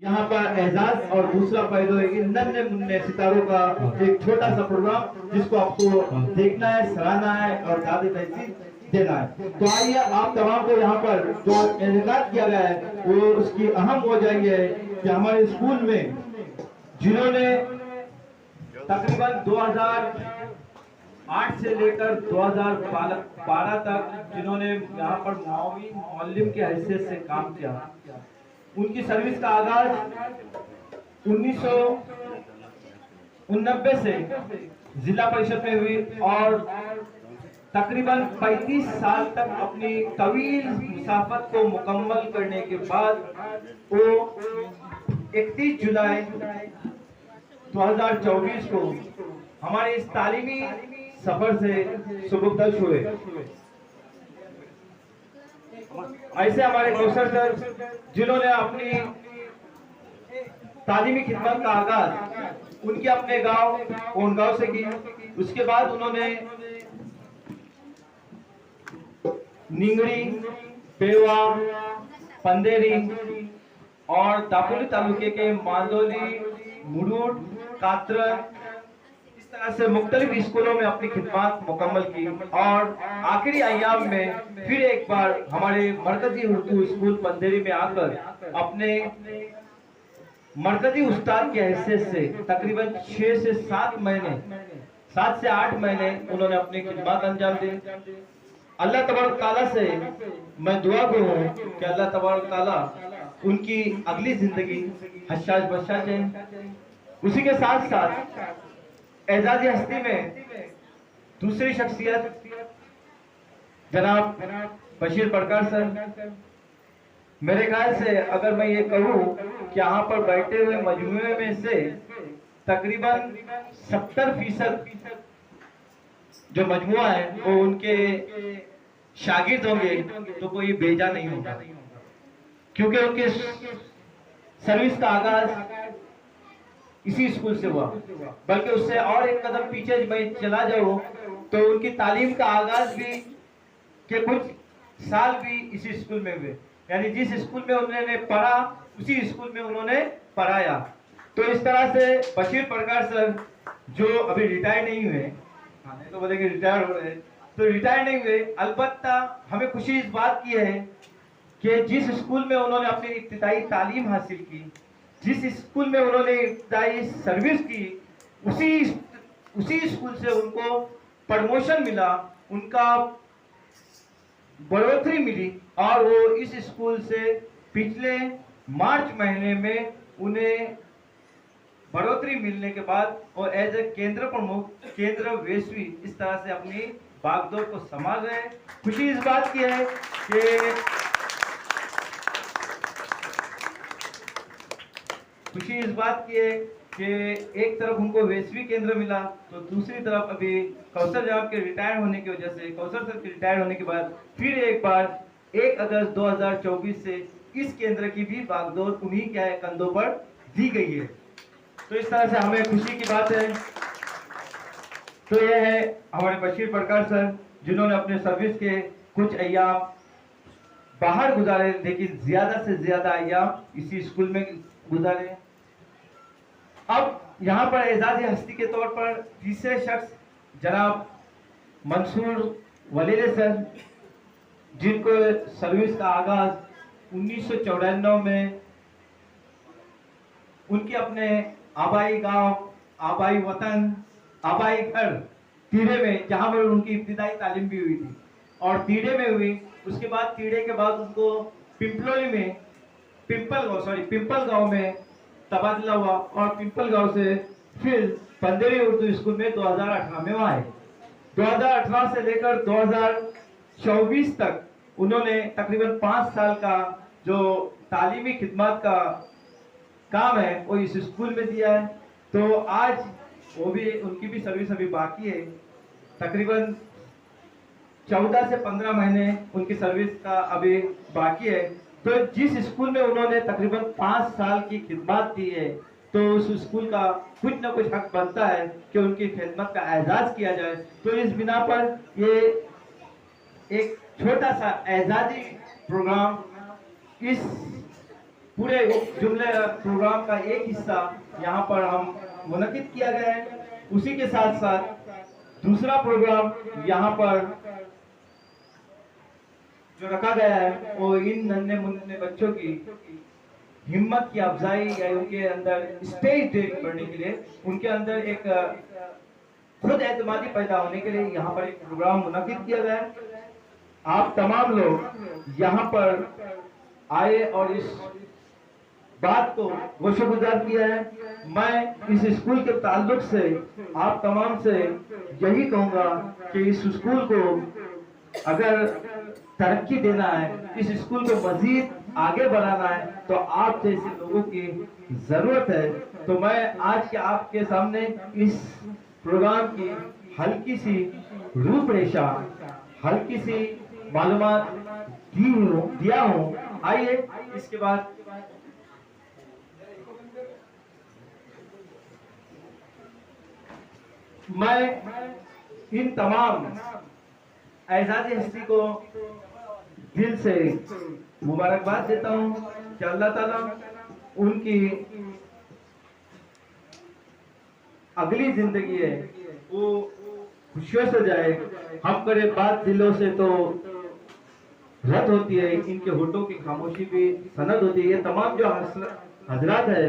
यहाँ पर एजाज और दूसरा पहलू इन नन्हे मुन्ने सितारों का एक छोटा सा प्रोग्राम जिसको आपको देखना है, सराहना है और दादी तहसील देना है। तो आइए आप तमाम को यहाँ पर जो इनेकाद किया गया है वो उसकी अहम वजह यह है कि हमारे स्कूल में जिन्होंने तकरीबन 2008 से लेकर 2012 तक जिन्होंने यहाँ पर मौलिम के हैसियत से काम किया, उनकी सर्विस का आगाज 1989 से जिला परिषद में हुई और तकरीबन 35 साल तक अपनी तवील मुसाफत को मुकम्मल करने के बाद वो 31 जुलाई 2024 को हमारे इस तालीमी सफर से सुबुक्तश हुए। ऐसे हमारे कौसर सर जिन्होंने अपनी तालीमी खिदमत का आगाज उनके अपने गांव कोंडगांव से की। उसके बाद उन्होंने निंगड़ी, पेवा, पंदेरी और दापोली तालुके के मांदोली, मुरूड, कात्रन इस तरह से मुख्तलिफ स्कूलों में अपनी खिदमत मुकम्मल की और आखिरी अय्याम में फिर एक बार हमारे मरकजी उर्दू स्कूल पंदेरी में आकर अपने मरकजी उस्ताद की हैसियत से तकरीबन 6 से 7 महीने 7 से 8 महीने उन्होंने अपनी खिदमत अंजाम दी। अल्लाह तबारक ताला से मैं दुआ करूं कि अल्लाह तबारक ताला उनकी अगली जिंदगी हशाश बशाश है। उसी के साथ साथ एजाजी हस्ती में दूसरी शख्सियत जनाब बशीर प्रकार सर। मेरे ख्याल से अगर मैं ये कहूँ कि यहाँ पर बैठे हुए मजमूए में से तकरीबन 70% जो मजमुआ है वो उनके शागिर्द होंगे, तो कोई बेजा नहीं होगा, क्योंकि उनके सर्विस का आगाज इसी स्कूल से हुआ। बल्कि उससे और एक कदम पीछे मैं चला जाऊं तो उनकी तालीम का आगाज भी के कुछ साल भी इसी स्कूल में हुए, यानी जिस स्कूल में उन्होंने पढ़ा उसी स्कूल में उन्होंने पढ़ाया। तो इस तरह से बशीर प्रकार सर जो अभी रिटायर नहीं हुए, नहीं तो बोलेंगे रिटायर हो रहे, तो रिटायर नहीं हुए, अलबत्ता हमें खुशी इस बात की है कि जिस स्कूल में उन्होंने अपनी इब्तिदाई तालीम हासिल की, जिस स्कूल में उन्होंने इब्तिदाई सर्विस की, उसी स्कूल से उनको प्रमोशन मिला, उनका बढ़ोतरी मिली और वो इस स्कूल से पिछले मार्च महीने में उन्हें बढ़ोतरी मिलने के बाद और एज ए केंद्र प्रमुख, केंद्र वेश्वी इस तरह से अपनी बागडोर को संभाल रहे हैं। खुशी इस बात की है कि एक तरफ उनको वैश्विक केंद्र मिला, तो दूसरी तरफ अभी कौसर साहब के रिटायर होने की वजह से, कौसर सर के रिटायर होने के बाद फिर एक बार 1 अगस्त 2024 से इस केंद्र की भी बागडोर उन्हीं के कंधों पर दी गई है। तो इस तरह से हमें खुशी की बात है। तो यह है हमारे बशीर प्रकार सर जिन्होंने अपने सर्विस के कुछ अय्याम बाहर गुजारे, लेकिन ज्यादा से ज्यादा अय्याम इसी स्कूल में गुजारे। अब यहाँ पर एजाजी हस्ती के तौर पर तीसरे शख्स जनाब मंसूर वलीद सर, जिनको सर्विस का आगाज 1994 में उनके अपने आबाई गांव, आबाई वतन, आबाई घर तीड़े में, जहां पर उनकी इब्तिदाई तालीम भी हुई थी और तीड़े में हुई। उसके बाद तीड़े के बाद उनको पिंपल गांव में तबादला हुआ और पिंपल गांव से फिर पंदेरी उर्दू स्कूल में 2018 में आए। 2018 से लेकर 2024 तक उन्होंने तकरीबन 5 साल का जो तालीमी खिदमत का काम है वो इस स्कूल में दिया है। तो आज वो भी उनकी भी सर्विस अभी बाकी है, तकरीबन 14 से 15 महीने उनकी सर्विस का अभी बाकी है। तो जिस स्कूल में उन्होंने तकरीबन 5 साल की खिदमत दी है, तो उस स्कूल का कुछ ना कुछ हक बनता है कि उनकी खिदमत का एजाज किया जाए। तो इस बिना पर ये एक छोटा सा एजाजी प्रोग्राम इस पूरे जुमले प्रोग्राम का एक हिस्सा यहाँ पर हम मुनक्किद किया गया है। उसी के साथ साथ दूसरा प्रोग्राम यहाँ पर जो रखा गया है वो इन नन्हे मुन्ने बच्चों की हिम्मत की अफजाई या उनके अंदर स्टेज डेयरिंग बढ़ने के लिए, उनके अंदर एक खुद एतमादी पैदा होने के लिए यहाँ पर एक प्रोग्राम मुनक्किद किया गया है। आप तमाम लोग यहाँ पर आए और इस बात को शुक्रगुजार किया है। मैं इस स्कूल के ताल्लुक से आप तमाम से यही कहूंगा कि इस स्कूल को अगर तरक्की देना है, इस स्कूल को मजीद आगे बढ़ाना है, तो आप जैसे लोगों की जरूरत है। तो मैं आज के आपके सामने इस प्रोग्राम की हल्की सी रूपरेखा, हल्की सी मालूमात दिया हूँ। आइए इसके बाद मैं इन तमाम एजाजी हस्ती को दिल से मुबारकबाद देता हूँ कि अल्लाह ताला उनकी अगली जिंदगी है वो खुशियों से जाए। हम करे बात दिलों से तो रद्द होती है, इनके होठों की खामोशी भी सनद होती है। ये तमाम जो हजरात है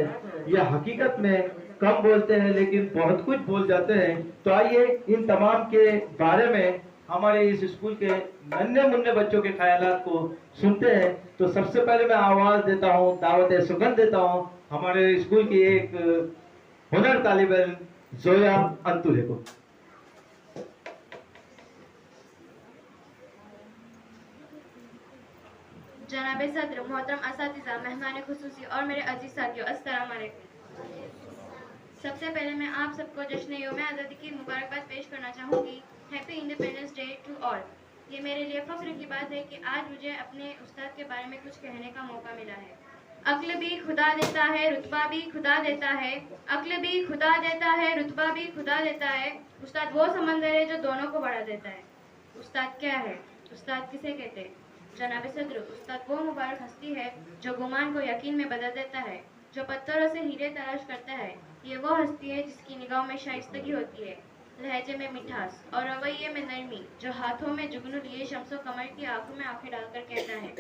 ये हकीकत में कम बोलते हैं लेकिन बहुत कुछ बोल जाते हैं। तो आइए इन तमाम के बारे में हमारे इस स्कूल के नन्हे मुन्ने बच्चों के ख्यालात को सुनते हैं। तो सबसे पहले मैं आवाज देता हूँ, दावत सुगंध देता हूँ हमारे स्कूल की एक हुनर तालिब इल्म जोया अंतुले को। जनाब सदर, मोहतरम असातिज़ा, मेहमान खुसूसी और मेरे अजीज साथियों, अस्सलाम वालेकुम। सबसे पहले मैं आप सबको जश्न यौम आज़ादी की मुबारकबाद पेश करना चाहूँगी। Happy independence day to all. ये मेरे लिए फ़ख्र की बात है कि आज मुझे अपने उस्ताद के बारे में कुछ कहने का मौका मिला है। अक्ल भी खुदा देता है, रुतबा भी खुदा देता है। अक्ल भी खुदा देता है, रुतबा भी खुदा देता है। उस्ताद वो समंदर है जो दोनों को बढ़ा देता है। उस्ताद क्या है? उस्ताद किसे कहते हैं? जनाब सदर, उस्ताद वो मुबारक हस्ती है जो गुमान को यकीन में बदल देता है, जो पत्थरों से हीरे तलाश करता है। ये वो हस्ती है जिसकी निगाह में शाइस्तगी होती है, लहजे में मिठास और रवैये में नरमी, जो हाथों में जुगनू लिए शम्सो कमर की आंखों में आंखें डालकर कहता है,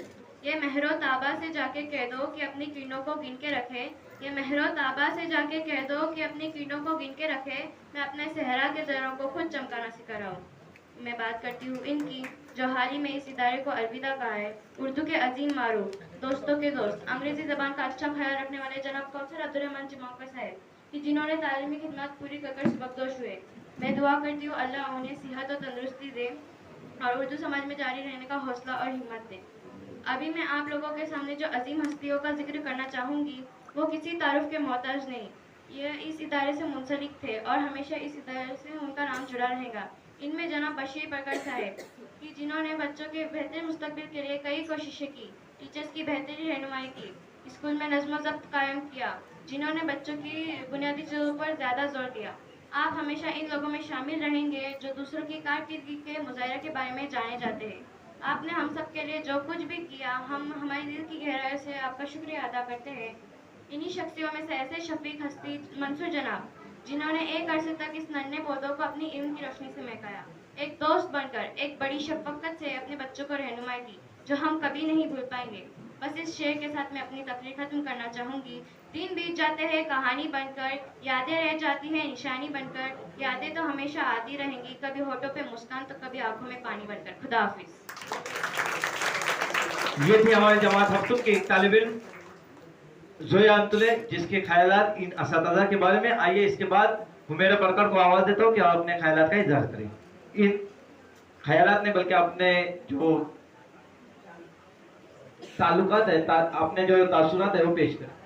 ये महरो ताबा से जाके कह दो कि अपनी किरणों को गिन के रखे। ये महरो ताबा से जाके कह दो कि अपनी किरणों को गिन के रखे। मैं अपने सहरा के जरों को खुद चमकाना सिखा रहा हूँ। मैं बात करती हूँ इनकी, जो हाल ही में इस इदारे को अलविदा कहा है। उर्दू के अजीम मारूफ, दोस्तों के दोस्त, अंग्रेजी ज़बान का अच्छा ख्याल रखने वाले जनाब कौसर अब्दुर्रहमान चिमौका साहब, कि जिन्होंने तालीमी खिदमत पूरी कर सबकदोश हुए। मैं दुआ करती हूँ अल्लाह उन्हें सेहत और तंदुरुस्ती दे और उर्दू समाज में जारी रहने का हौसला और हिम्मत दे। अभी मैं आप लोगों के सामने जो अजीम हस्तियों का जिक्र करना चाहूँगी वो किसी तारुफ के मोहताज नहीं। ये इस इदारे से मुंसलिक थे और हमेशा इस इदारे से उनका नाम जुड़ा रहेगा। इनमें जनाब बशीर बकर साहब, कि जिन्होंने बच्चों के बेहतर मुस्तकबिल के लिए कई कोशिशें की, टीचर्स की बेहतरी रहनुमाई की, स्कूल में नज़्म व ज़ब्त कायम किया, जिन्होंने बच्चों की बुनियादी चीज़ों पर ज़्यादा जोर दिया। आप हमेशा इन लोगों में शामिल रहेंगे जो दूसरों की कारकिर्दगी के मुजाहिरा के बारे में जाने जाते हैं। आपने हम सब के लिए जो कुछ भी किया, हम हमारे दिल की गहराई से आपका शुक्रिया अदा करते हैं। इन्हीं शख्सियों में से ऐसे शफीक हस्ती मंसूर जनाब, जिन्होंने एक अरसे तक इस नन्हे पौधों को अपनी इल्म की रोशनी से महकाया, एक दोस्त बनकर एक बड़ी शफकत से अपने बच्चों को रहनुमाई दी, जो हम कभी नहीं भूल पाएंगे। बस इस शेर के साथ मैं अपनी तकरीर खत्म करना चाहूँगी। दिन बीत जाते हैं कहानी बनकर, यादें रह जाती हैं निशानी बनकर। यादें तो हमेशा आती रहेंगी, कभी होठों पे मुस्कान तो कभी आंखों में पानी बनकर। खुदा हाफिज। ये थी हमारे जमात हफ्तुम के एक तालिब इल्म जोया अंतुले, जिसके ख्यालात इन असातिज़ा के बारे में। आइए इसके बाद हुमेरा बरकर को आवाज देता हूँ कि आप अपने ख्यालात का इजहार करें। इन ख्यालात ने बल्कि अपने जो ताल्लुकात है, अपने जो तासुरात है वो पेश करें।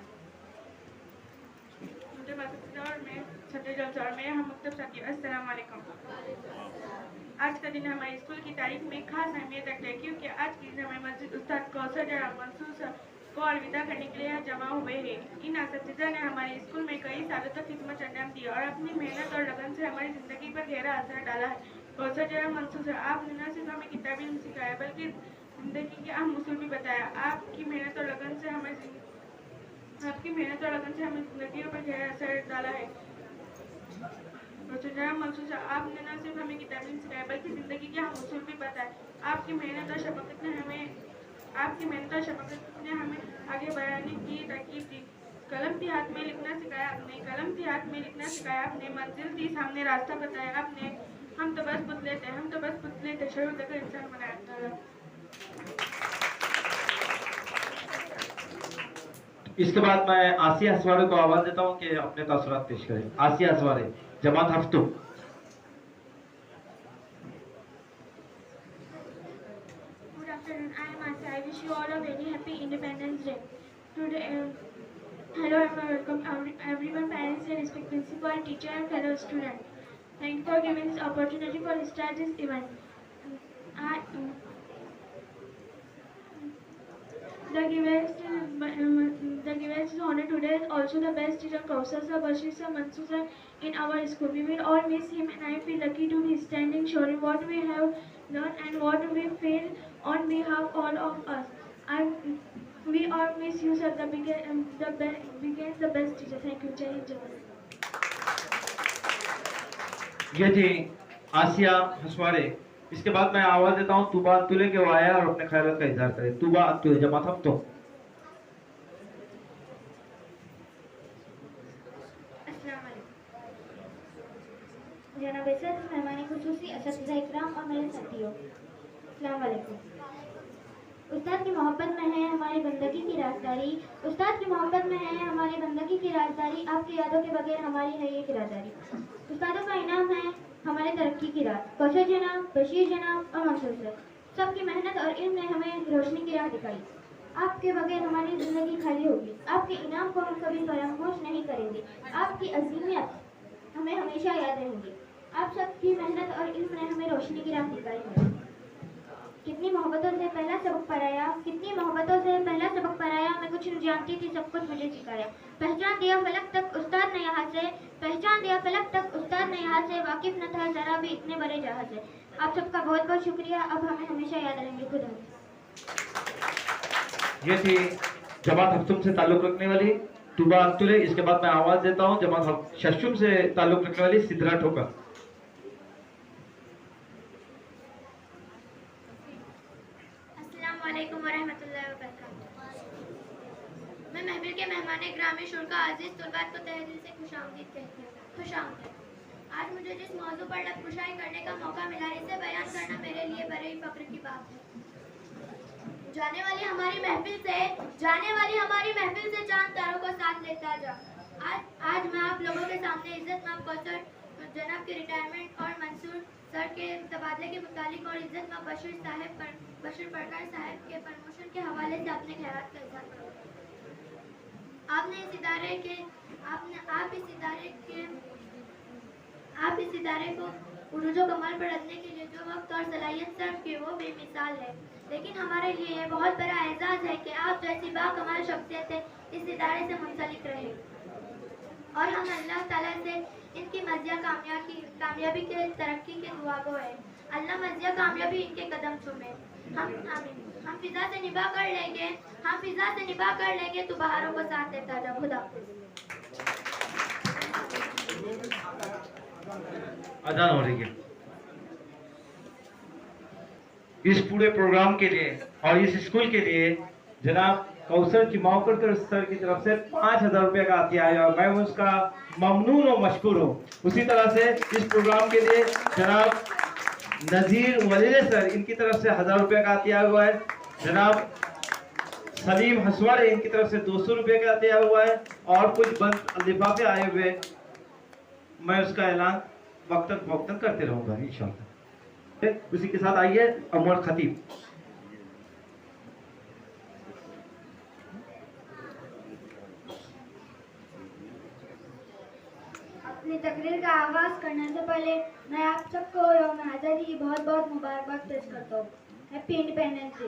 आज का दिन हमारे स्कूल की तारीख में खास अहमियत रखता है, क्योंकि आज के दिन हमारे मस्जिद उस्ताद कौसर जनाब मंसूर को अलविदा करने के लिए यहाँ जमा हुए हैं। इन असातिज़ा ने हमारे स्कूल में कई सालों तक खिदमत अंजाम दी और अपनी मेहनत और लगन से हमारी ज़िंदगी पर गहरा असर डाला है। कौसर जनाब मंसूर, आपने न सिर्फ हमें किताबी सिखाया बल्कि ज़िंदगी के अहम उसूल भी बताया। आपकी मेहनत और लगन से हमें आपकी मेहनत और लगन से हमें जिंदगियों पर गहरा असर डाला है। प्रोफेसर जनाब मंसूर साहब, आपने न सिर्फ हमें किताबें सिखाया बल्कि जिंदगी के हम उसूल भी बताए। आपकी मेहनत और शफकत ने हमें आगे बढ़ाने की तरकीब दी। कलम थी हाथ में लिखना सिखाया आपने, मंजिल दी सामने रास्ता बताया आपने। हम तो बस पुतले थे शुरू देकर इंसान बनाया। इसके बाद मैं आसिया हसवारे को आवाज देता हूँ कि अपने तासुरात पेश करें। आसिया हसवारे, जमात हफ्तों। Good afternoon. I am Asya. I wish you all a very happy Independence Day. Today, hello and welcome everyone, parents and respected principal, teacher and fellow student. Thank you for giving this opportunity for start this event. The guest honor today is also the best teacher Kausar sir, Bashir sir, Mansoor sir in our school. We will all miss him and I feel lucky to be standing showing what we have learned and what we feel on behalf of all of us. We all miss you sir, the best teacher. Thank you. Jai Hind, Jai Bharat. ये थी आसिया हसवारे। इसके बाद मैं आवाज देता हूँ तूबा अतुले के, वो आया और अपने ख्यालों का इजहार करे। तूबा अतुले, जमात हफ्तों। जनाब सर, मेहमान खुसूसी, असतिज़ा इकराम और मेरे साथियों, अस्सलाम वालेकुम। उस्ताद की मोहब्बत में है हमारी बंदगी की राजदारी, उस्ताद की मोहब्बत में है हमारी बंदगी की राजदारी, आपकी यादों के बगैर हमारी है ये किरादारी। उस्तादों का इनाम है हमारे तरक्की की राह, कौशल जनाब, बशीर जनाब और मंसूर सर, सबकी मेहनत और इल्म ने हमें रोशनी की राह दिखाई। आपके बगैर हमारी जिंदगी खाली होगी, आपके इनाम को हम कभी फरामोश नहीं करेंगे, आपकी अजीमियत हमें हमेशा याद रहेंगी। आप सबकी मेहनत और इल्म ने हमें रोशनी की राह दिखाई है। कितनी मोहब्बतों से पहला सबक पढ़ाया, मैं कुछ नहीं जानती थी, सब कुछ मुझे सिखाया। पहचान दिया फलक तक उस्ताद ने यहाँ से, वाकिफ न था जरा भी इतने बड़े जहाज से। आप सबका बहुत बहुत शुक्रिया, अब हमें हमेशा याद रहेंगे। खुदा। ये थी जमात हफ्तुम से ताल्लुक रखने वाली तूबा अतुले। इसके बाद मैं आवाज देता हूँ जमात शशुम से ताल्लुक रखने वाली सिद्रा ठोकर। अस्सलाम वालेकुम वरहमतुल्लाहि वबरकातुहू। मैं महफिल के मेहमान ग्रामी शुरा अजीज तुलबात को तहे दिल से खुशामदीद कहती हूँ। खुशामदीद। आज मुझे जिस मौजू पर लबकुशाई करने का मौका मिला, इसे बयान करना मेरे लिए बड़े ही फख्र की बात है। जाने वाली हमारी महफिल से चांद तारों को साथ लेता जा। आज मैं आप लोगों के सामने इज्जत माब कौसर जनाब के रिटायरमेंट और मंसूर सर के तबादले के मुतालिक और इज्जत माब बशीर परकार साहब के प्रमोशन के हवाले से अपने ख्यालात का इजहार करूँगा। आप इस इदारे को उरूज व कमाल पर रखने के लिए जो वक्त और सलाहियत सर्व की वो बेमिसाल है, लेकिन हमारे लिए यह बहुत बड़ा एजाज़ है कि आप जैसी बाकमाल शख्सियतें इस इदारे से मुंसलिक रहे और हम अल्लाह ताला से इनकी मज़िया कामयाबी के तरक्की के दुआगो है। अल्लाह मज़िया कामयाबी इनके कदम चूमे। हम फिजा से निभा कर लेंगे तो बहारों को साथ देता जा। खुदा। अजान हो रही है। इस पूरे प्रोग्राम के लिए और इस स्कूल के लिए जनाब कौसर चिमावकर सर की तरफ से 5,000 रुपए का अतिया आया और मैं उसका ममनून और मशकूर हूँ। उसी तरह से इस प्रोग्राम के लिए जनाब नजीर वलीद सर, इनकी तरफ से 1,000 रुपए का अतिया हुआ है। जनाब सलीम हसवारे, इनकी तरफ से 200 रुपए का अतिया हुआ है और कुछ बंद लिफाफे आए हुए, मैं उसका ऐलान वक्तन करते रहूंगा इंशाअल्लाह। उसी के साथ आइए अमर खतीब। अपनी तकरीर का आगाज करने से पहले मैं आप सबको यौम आज़ादी की बहुत बहुत मुबारकबाद पेश करता हूँ। Happy independence day.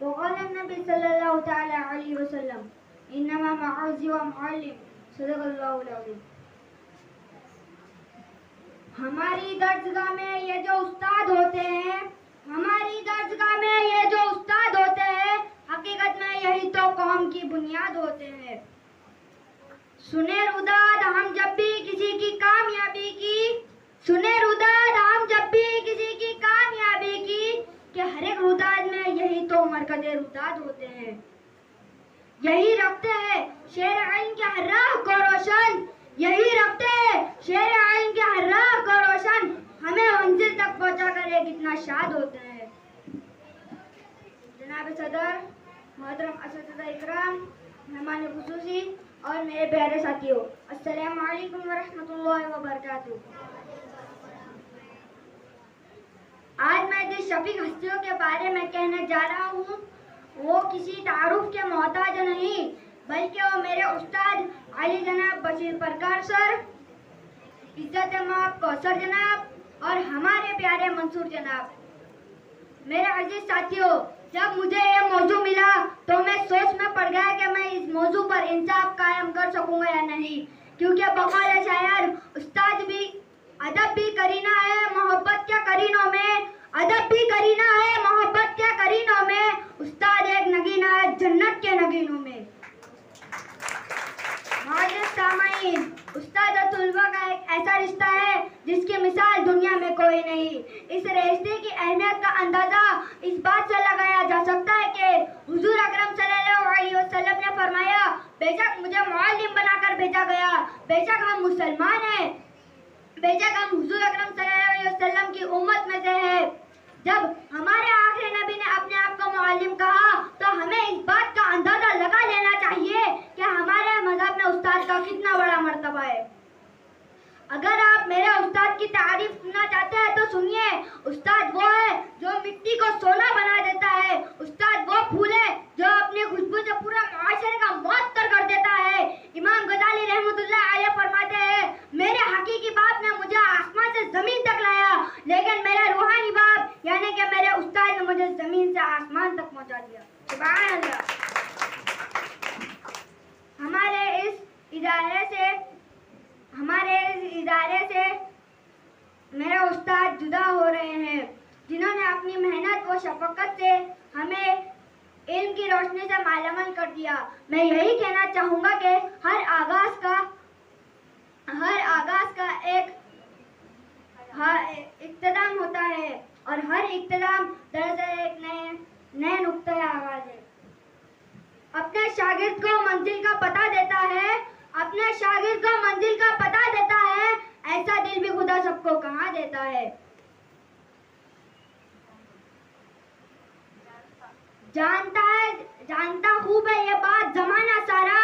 वक़ाल नबी सल्लल्लाहु तआला अलैहि वसल्लम इन्नमा मअज़ी व मुअल्लिम सदक़ल्लाहुल अज़ीम। हमारी दर्सगाह में ये जो उस्ताद होते हैं, हमारी दर्सगाह में ये जो उस्ताद होते हैं, हकीकत में यही तो कौम की बुनियाद होते हैं। सुने रुदाद हम जब भी किसी की कामयाबी की, सुने रुदाद हम जब भी किसी की कामयाबी की, कि हर एक रुदाद में यही तो मरकज़े रुदाद होते हैं। यही रखते हैं शेर आइन के हर राह को रोशन, यही रखते हैं शेर आइन के हर राह को रोशन, हमें मंजिल तक पहुंचा कर ये कितना शाद होते हैं। जनाब सदर, मोहतरम असतिज़ा इकराम, मेहमान खुसूसी और मेरे प्यारे साथियों, अस्सलामु अलैकुम व रहमतुल्लाहि व बरकातुहू। आज मैं जिस शफीक हस्तियों के बारे में कहने जा रहा हूँ वो किसी तारुफ के मोहताज नहीं, बल्कि वो मेरे उस्ताद अली जनाब बशीर परकार सर, इज्जत माब कौसर जनाब और हमारे प्यारे मंसूर जनाब। मेरे अजीज साथियों, जब मुझे ये मौजू मिला तो मैं सोच में पड़ गया कि मैं इस मौजू पर इंसाफ कायम कर सकूंगा या नहीं, क्योंकि बकौल शायर उस्ताद भी अदब भी करीना है मोहब्बत के करीनों में, अदब भी करीना है मोहब्बत के करीनों में, उस्ताद एक नगीना है जन्नत के नगीनों में। सामाईन, उस्ताद और तुलबा का एक ऐसा रिश्ता है जिसकी मिसाल दुनिया में कोई नहीं। इस रिश्ते की अहमियत का अंदाजा इस बात से लगाया जा सकता है कि हुजूर अकरम सल्लल्लाहु अलैहि वसल्लम ने फरमाया, बेशक मुझे मुअल्लिम बनाकर भेजा गया, बेशक हम मुसलमान हैं, बेशक हम हुजूर अकरम सल्लल्लाहु अलैहि वसल्लम की उम्मत में से है। जब हमारे आखिरी नबी ने अपने आप को मुअल्लिम कहा तो हमें इस बात का अंदाजा लगा लेना चाहिए कि हमारे मजहब में उस्ताद का कितना बड़ा मर्तबा है। अगर आप मेरे उस्ताद की तारीफ सुनना चाहते हैं तो सुनिए, उस्ताद वो है जो मिट्टी को सोना बना देता है, उस्ताद वो फूल है जो अपनी खुशबू से पूरा माशरे का मुअत्तर कर देता है। इमाम गजाली रहमतुल्लाह अलैह फरमाते हैं, मेरे हकीकी बाप ने मुझे आसमान से जमीन तक लाया, लेकिन मेरे रूहानी बाप यानी कि मेरे उस्ताद ने मुझे जमीन से आसमान तक पहुंचा दिया। सुभान अल्लाह। हमारे इस इदारे से मेरे उस्ताद जुदा हो रहे हैं, जिन्होंने अपनी मेहनत व शफकत से हमें इल्म की रोशनी से मालामाल कर दिया। मैं यही कहना चाहूँगा कि हर आगाज का एक इख्तिताम होता है और हर इख्तिताम दरअसल एक नए नुक्ते आगाज है। अपने शागिर्द को मंजिल का पता देता है, अपने शागिर्द को मंजिल का पता देता है, ऐसा दिल भी खुदा सबको कहाँ देता है। जानता खूब है ये बात जमाना सारा,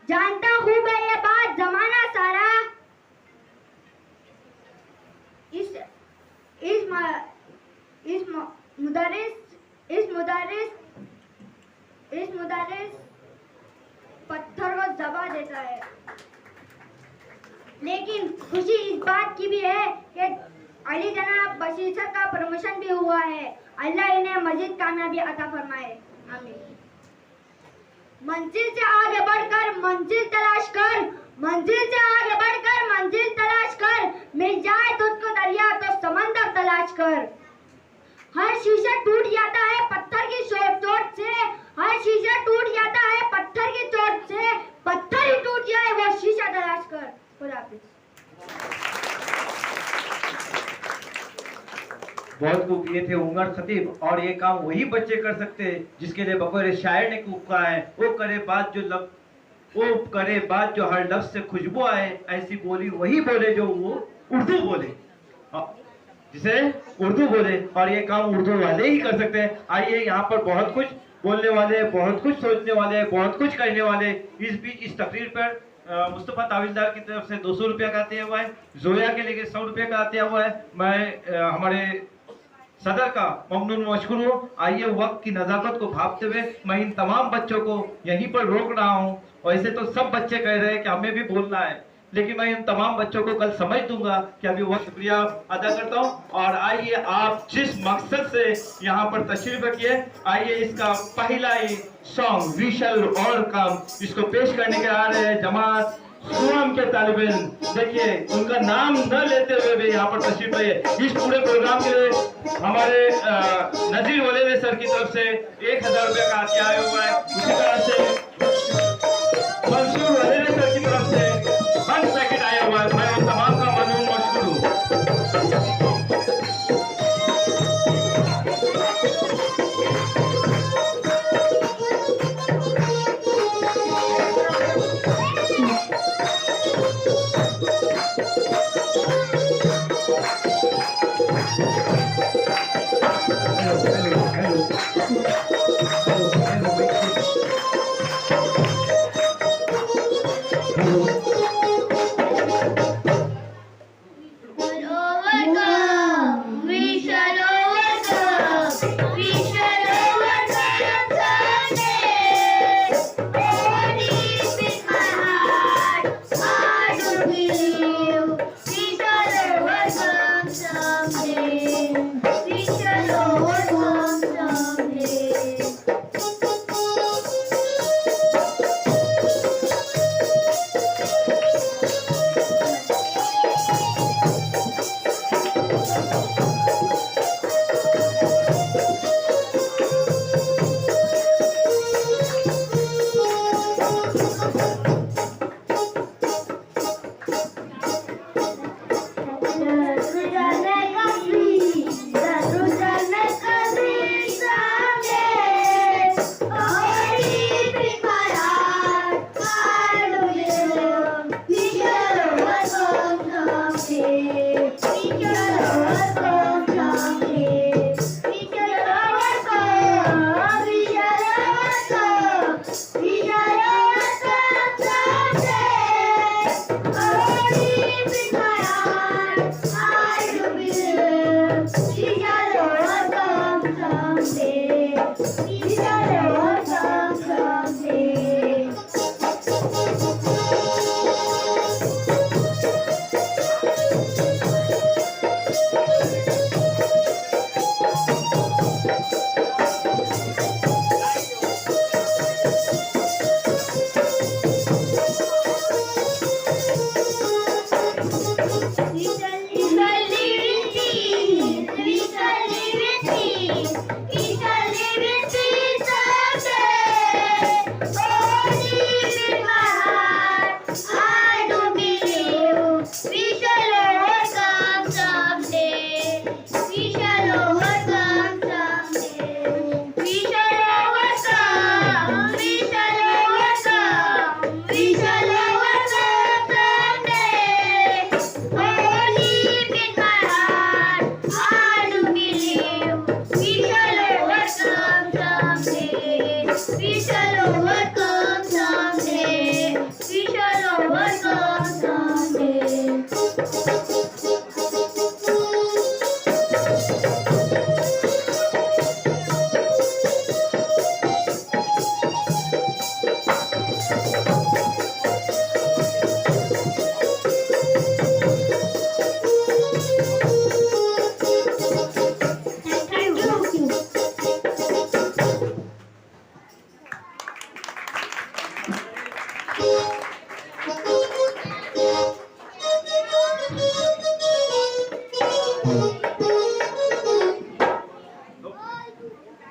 जानता खूब है ये बात जमाना सारा। इस मुदर्रिस पत्थर को दबा देता है, लेकिन खुशी इस बात की भी है कि अली जनाब बशीर सर का प्रमोशन भी हुआ है। अल्लाह इन्हें मजीद कामयाबी अता फरमाए, आमीन। मंजिल से आगे बढ़कर मंजिल तलाश कर, मंजिल से आगे बढ़कर मंजिल तलाश कर, मिल जाए तुझको दरिया तो समंदर तलाश कर। हर शीशा टूट जाता है पत्थर की चोट से, हर शीशा टूट जाता है पत्थर की चोट से, पत्थर ही टूट जाए वो शीशा तलाश कर। खुदा हाफिज। बहुत खूब। ये थे उमर खतीब, और ये काम वही बच्चे कर सकते हैं जिसके लिए बकौल शायर ने कहा है, वो करे बात जो हर लफ्ज से खुशबू आए, ऐसी बोली वही बोले जो वो उर्दू बोले, जिसे उर्दू बोले, और ये काम उर्दू वाले ही कर सकते हैं। आइए, यहाँ पर बहुत कुछ बोलने वाले, बहुत कुछ सोचने वाले, बहुत कुछ करने वाले। इस बीच इस तकरीर पर मुस्तफा ताविलदार की तरफ से 200 रुपया का दिया हुआ है, जोया के लिए 100 रुपये का दिया हुआ है। मैं हमारे सदर का ममनून मशकूर हूँ। आइए, वक्त की नज़ाकत को भापते हुए मैं इन तमाम बच्चों को यहीं पर रोक रहा हूँ। वैसे तो सब बच्चे कह रहे हैं कि हमें भी बोलना है, लेकिन मैं इन तमाम बच्चों को कल समझ दूंगा कि अभी बहुत शुक्रिया अदा करता हूँ। और आइए, आप जिस मकसद से यहाँ पर तशरीफ रखिए, आइए इसका पहला ही सॉन्ग वी शैल ओवरकम इसको पेश करने के आ रहे हैं जमात सुरम के तालिब इल्म। देखिए, उनका नाम न लेते हुए भी यहाँ पर तशरीफ रहे। इस पूरे प्रोग्राम के लिए हमारे नजीर वलेद सर की तरफ से 1000 रुपये का हाथिया आया हुआ है। उसी तरह से मंसूर वलेद सर की तरफ से 1 पैकेट आया हुआ है। मैं उन तमाम का ममनून मशकूर हूँ।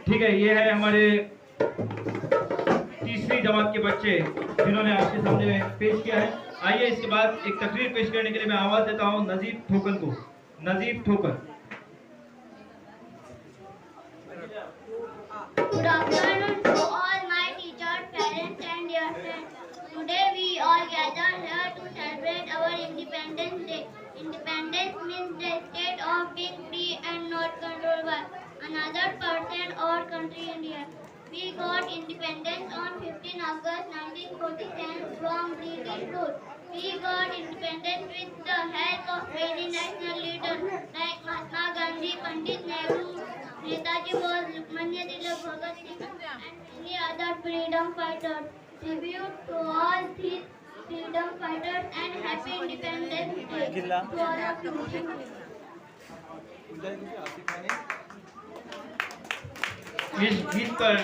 ठीक है, ये है हमारे तीसरी जमात के बच्चे जिन्होंने आपके सामने पेश किया है। आइए इसके बाद एक तकरीर पेश करने के लिए मैं आवाज देता हूँ नजीब ठोकर को। नजीब ठोकर। Good afternoon to all my teachers, parents and dear friends. Today we all gather here to celebrate our Independence Day. Independence means the state of being free and not controlled by another person or country India. We got independence on 15 August 1947 from British rule. We got independence with the help of many national leaders like Mahatma Gandhi, Pandit Nehru, Netaji Bose, Lokmanya Tilak, Bhagat Singh and many other freedom fighters. Tribute to all these freedom fighters, and happy Independence Day to all of you. इस गीत पर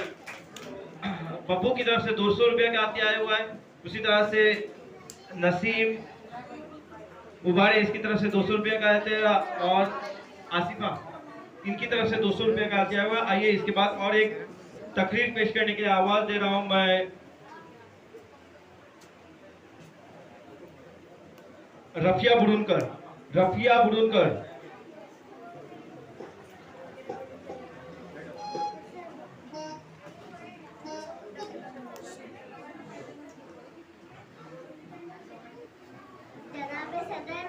पप्पू की तरफ से 200 रुपये का आते आया हुआ है। उसी तरह से नसीम उबारे इसकी तरफ से 200 रुपये का आते हैं और आसिफा इनकी तरफ से 200 रुपये का आते आया हुआ है। आइए इसके बाद और एक तकरीर पेश करने के लिए आवाज दे रहा हूं मैं रफिया बुडुनकर। जनाब सदर,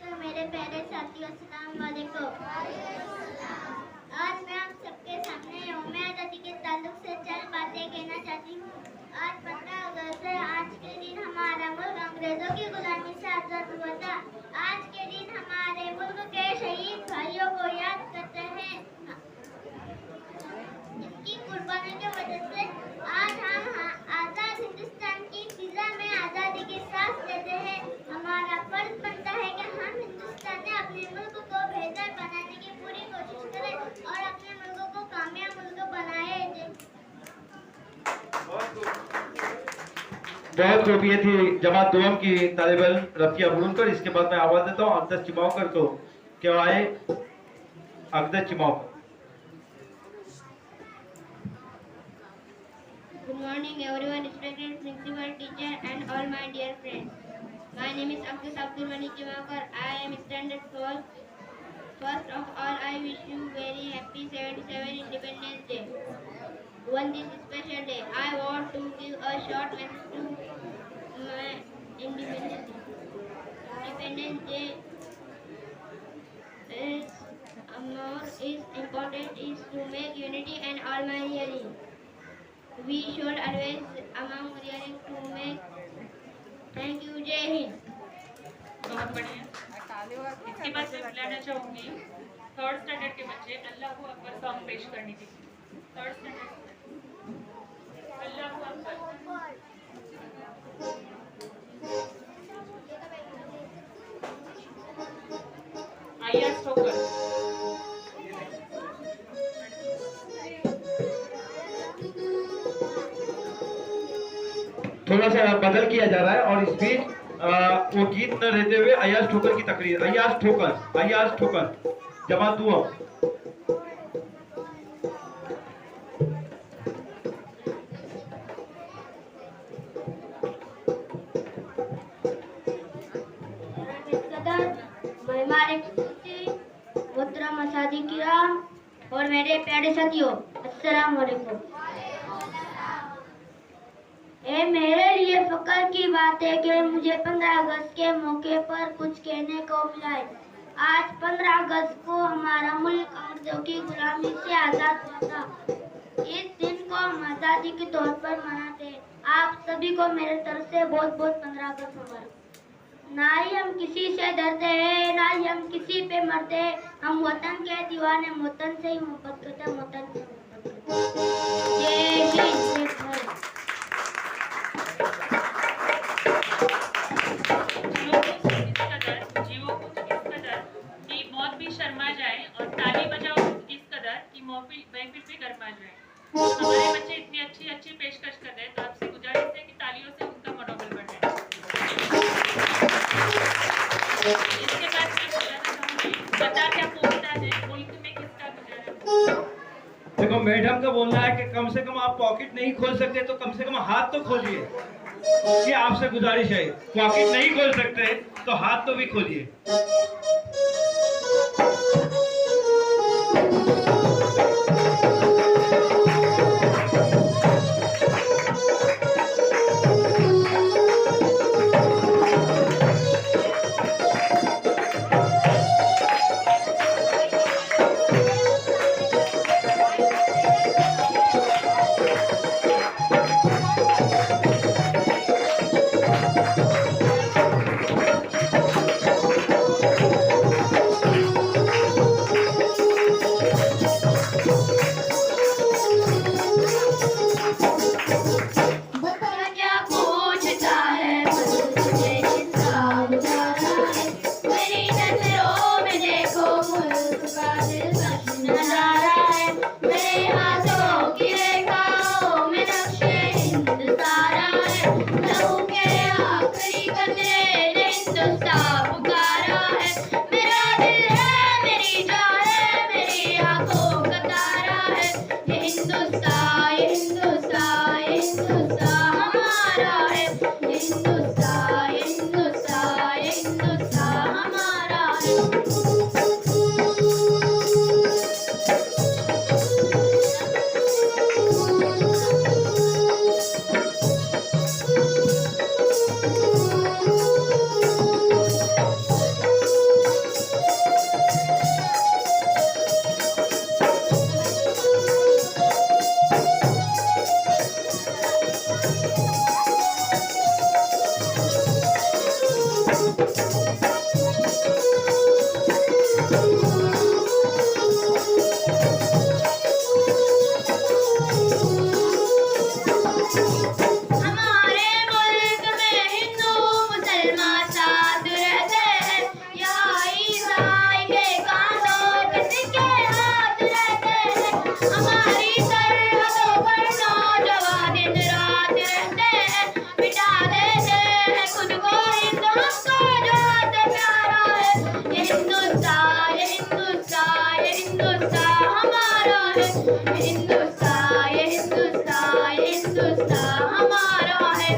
तो मेरे प्यारे साथियों, अस्सलाम वालेकुम। आज मैं आप सबके सामने यौम आज़ादी के ताल्लुक से चंद बातें कहना चाहती हूँ। आज 15 अगस्त है। आज के दिन हमारा मुल्क अंग्रेजों की गुलामी से आज़ाद हुआ था। आज के दिन हमारे मुल्क के शहीद भाइयों को याद करते हैं। इनकी कुर्बानी की वजह से आज हम आज़ाद हिंदुस्तान की फिजा में आज़ादी की सांस लेते हैं। हमारा फर्ज बनता है कि हम हिंदुस्तान में अपने मुल्क को बेहतर बनाने की पूरी कोशिश करें और अपने मुल्क को कामयाब मुल्क बनाए। बहुत खूब। ये थी जमात दुआम की तालिब इल्म रफिया बुडुनकर। इसके बाद मैं आवाज देता हूँ अकदस चिमावकर को कि आए अकदस चिमावकर। Good morning everyone, respected principal, teacher and all my dear friends. My name is Akdas Abdul Mani Chimakar. I am standard 12. First of all, I wish you very happy 77 Independence Day. On this special day, I want to give a short message to my Independence Day is important is to make unity and all my hearing. We should always among hearing to make. Thank you, Jai Hind. बहुत बढ़िया। इसके बाद मैं बुलाना चाहूंगी 3rd standard के बच्चे Allahu Akbar song पेश करने के लिए। 3rd standard Allahu Akbar. आइया स्टोकर। थोड़ा सा बदल किया जा रहा है और इस बीच वो गीत न रहते हुए अयाज ठोकर की तकरीर। अयाज ठोकर जमात दुआम। मोहतरम असादी किराम और मेरे प्यारे साथियों, अस्सलाम वालेकुम। ये मेरे लिए फख्र की बात है कि मुझे 15 अगस्त के मौके पर कुछ कहने को मिला है। आज 15 अगस्त को हमारा मुल्क अंग्रेजों की गुलामी से आज़ाद हुआ था। इस दिन को हम आज़ादी के तौर पर मनाते हैं। आप सभी को मेरे तरफ से बहुत बहुत 15 अगस्त मुबारक। ना ही हम किसी से डरते हैं, ना ही हम किसी पे मरते हैं। हम वतन के दीवाने, वतन से ही मोहब्बत करते हैं, वतन से मोहब्बत करते हैं। जय हिंद, जय भारत। जीवो कुछ इस कदर कि मौत भी शर्मा जाए और ताली बजाओ इस कदर कि महफिल भी गरमा जाए। हमारे बच्चे इतनी अच्छी पेशकश कर रहे हैं, तो आपसे गुजारिश है कि तालियों से उनका मनोबल बढ़ाएं। इसके बाद मैं बोलना चाहूंगी, बता क्या पूछता है मुल्क में किसका गुजारा। देखो मैडम का बोलना है कि कम से कम आप पॉकेट नहीं खोल सकते तो कम से कम हाथ तो खोलिए। ये आपसे गुजारिश है। पॉकेट नहीं खोल सकते तो हाथ तो भी खोलिए। हमारे मुल्क में हिंदू मुसलमान साथ रहते हैं, यहाँ ईसाई के कानों किसके हाथ रहते हैं। हमारी सरहदों पर नौजवान दिन रात रहते हैं, मिटा देते हैं खुद को हिंदू को जात प्यारा है। ये हिंदुस्तान, ये हिंदुस्तान, ये हिंदुस्तान हमारा है। ये हिंदुस्तान, ये हिंदुस्तान, ये हिंदुस्तान हमारा है।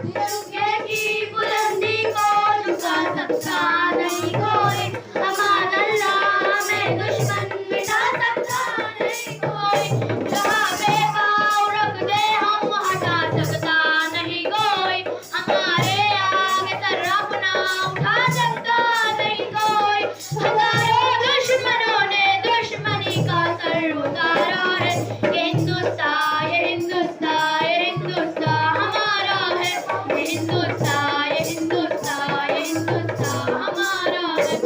तिरंगे की बुलंदी को झुका सकता नहीं कोई, अमान अल्लाह में दुश्मन मिटा सकता नहीं कोई। जहाँ बेपाव रख दे हम हटा सकता नहीं कोई, हमारे आगे सर अपना उठा सकता नहीं कोई। हजारों दुश्मनों ने दुश्मनी का सर उतारा है। ये हिंदुस्तान, ये हिंदुस्तान, ये हिंदुस्तान हमारा है। ये हिंदुस्तान, ये हिंदुस्तान, ये हिंदुस्तान हमारा है।